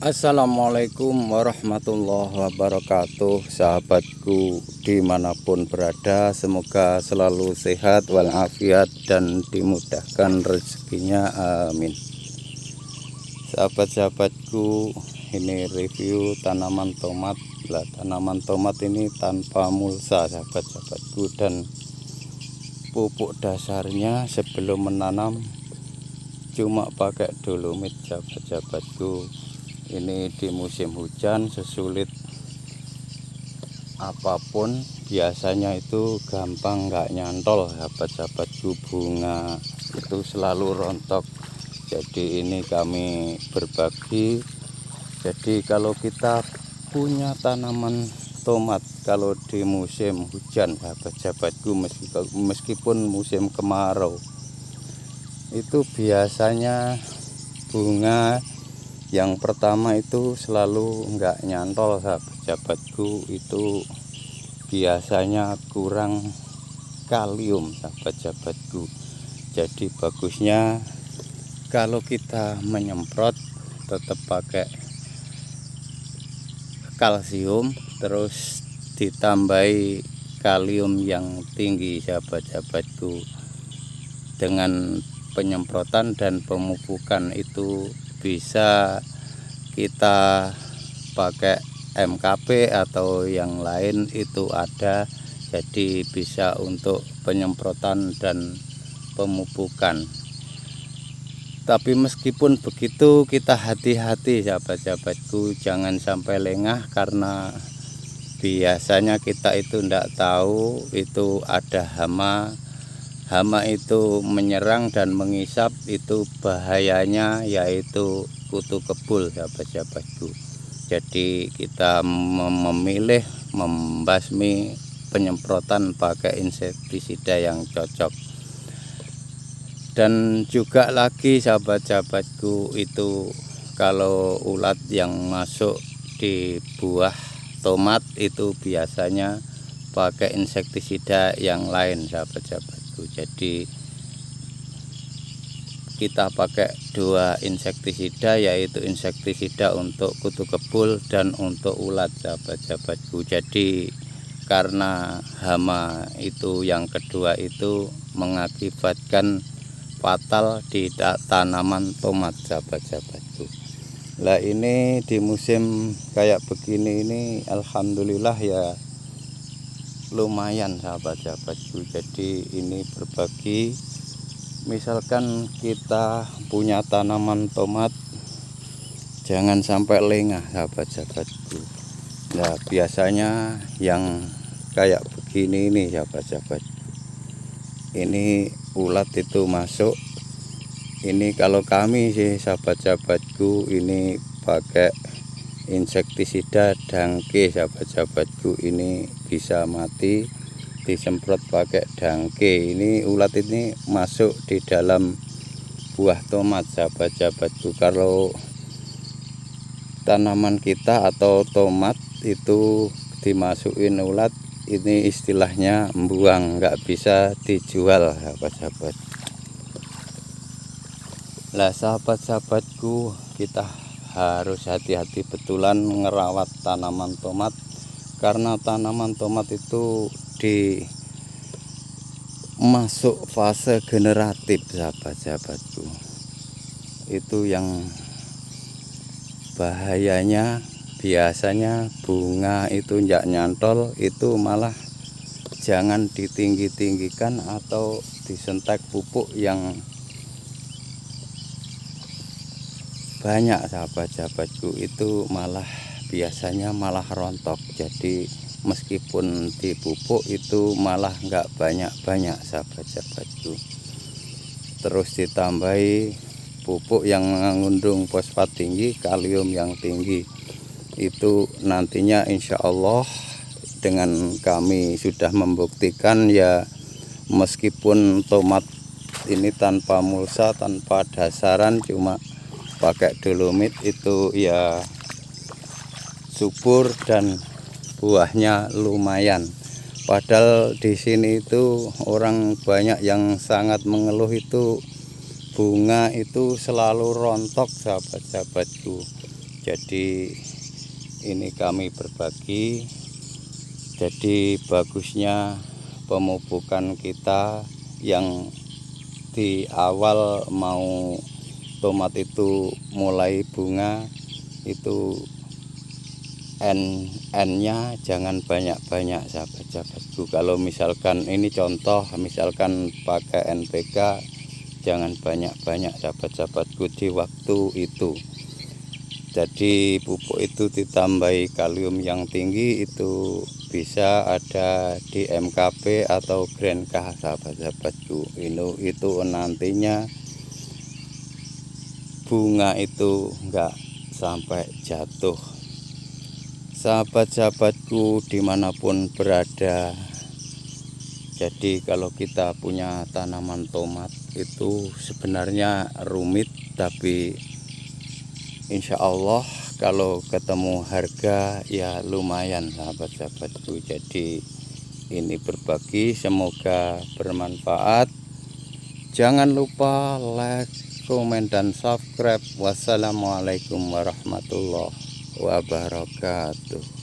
Assalamualaikum warahmatullahi wabarakatuh. Sahabatku dimanapun berada, semoga selalu sehat walafiat dan dimudahkan rezekinya, amin. Sahabat-sahabatku, ini review tanaman tomat. Tanaman tomat ini tanpa mulsa, sahabat-sahabatku, dan pupuk dasarnya sebelum menanam cuma pakai dolomit, sahabat-sahabatku. Ini di musim hujan, sesulit apapun biasanya itu gampang nggak nyantol, sahabat-sahabatku. Bunga itu selalu rontok. Jadi ini kami berbagi. Jadi kalau kita punya tanaman tomat, kalau di musim hujan, sahabat-sahabatku, meskipun musim kemarau, itu biasanya bunga yang pertama itu selalu nggak nyantol, sahabat-sahabatku. Itu biasanya kurang kalium, sahabat-sahabatku. Jadi bagusnya kalau kita menyemprot tetap pakai kalsium, terus ditambahi kalium yang tinggi, sahabat-sahabatku. Dengan penyemprotan dan pemupukan itu bisa kita pakai MKP atau yang lain itu ada, jadi bisa untuk penyemprotan dan pemupukan. Tapi meskipun begitu kita hati-hati, sahabat-sahabatku, jangan sampai lengah, karena biasanya kita itu tidak tahu itu ada hama. Hama itu menyerang dan mengisap, itu bahayanya yaitu kutu kebul, sahabat-sahabatku. Jadi kita memilih membasmi penyemprotan pakai insektisida yang cocok. Dan juga lagi, sahabat-sahabatku, itu kalau ulat yang masuk di buah tomat itu biasanya pakai insektisida yang lain, sahabat-sahabat. Jadi kita pakai dua insektisida, yaitu insektisida untuk kutu kebul dan untuk ulat, sahabat-sahabatku. Jadi karena hama itu yang kedua itu mengakibatkan fatal di tanaman tomat, sahabat-sahabatku. Lah ini di musim kayak begini ini alhamdulillah ya lumayan, sahabat-sahabatku. Jadi ini berbagi, misalkan kita punya tanaman tomat, jangan sampai lengah, sahabat-sahabatku. Nah biasanya yang kayak begini ini, sahabat-sahabatku, ini ulat itu masuk. Ini kalau kami sih, sahabat-sahabatku, ini pakai insektisida dangke, sahabat-sahabatku. Ini bisa mati disemprot pakai dangke. Ini ulat ini masuk di dalam buah tomat, sahabat-sahabatku. Kalau tanaman kita atau tomat itu dimasukin ulat, ini istilahnya membuang, nggak bisa dijual, sahabat-sahabat. Lah sahabat-sahabatku, kita harus hati-hati betulan ngerawat tanaman tomat, karena tanaman tomat itu di masuk fase generatif, sahabat-sahabatku. Itu yang bahayanya. Biasanya bunga itu nggak nyantol, itu malah jangan ditinggi-tinggikan atau disentak pupuk yang banyak, sahabat-sahabatku. Itu malah biasanya malah rontok. Jadi meskipun dipupuk itu malah nggak banyak-banyak, sahabat-sahabatku. Terus ditambahi pupuk yang mengandung fosfat tinggi, kalium yang tinggi. Itu nantinya insya Allah dengan kami sudah membuktikan ya, meskipun tomat ini tanpa mulsa, tanpa dasaran, cuma pakai dolomit, itu ya subur dan buahnya lumayan. Padahal di sini itu orang banyak yang sangat mengeluh itu bunga itu selalu rontok, sahabat-sahabatku. Jadi ini kami berbagi. Jadi bagusnya pemupukan kita yang di awal mau tomat itu mulai bunga itu N-nya jangan banyak-banyak sahabat-sahabatku. Kalau misalkan ini contoh, misalkan pakai NPK jangan banyak-banyak sahabat-sahabatku di waktu itu. Jadi pupuk itu ditambahi kalium yang tinggi itu bisa ada di MKP atau Grand K sahabat-sahabatku. Itu nantinya bunga itu enggak sampai jatuh. Sahabat-sahabatku dimanapun berada, jadi kalau kita punya tanaman tomat itu sebenarnya rumit, tapi insya Allah kalau ketemu harga ya lumayan sahabat-sahabatku. Jadi ini berbagi, semoga bermanfaat. Jangan lupa like, komen, dan subscribe. Wassalamualaikum warahmatullahi wabarakatuh.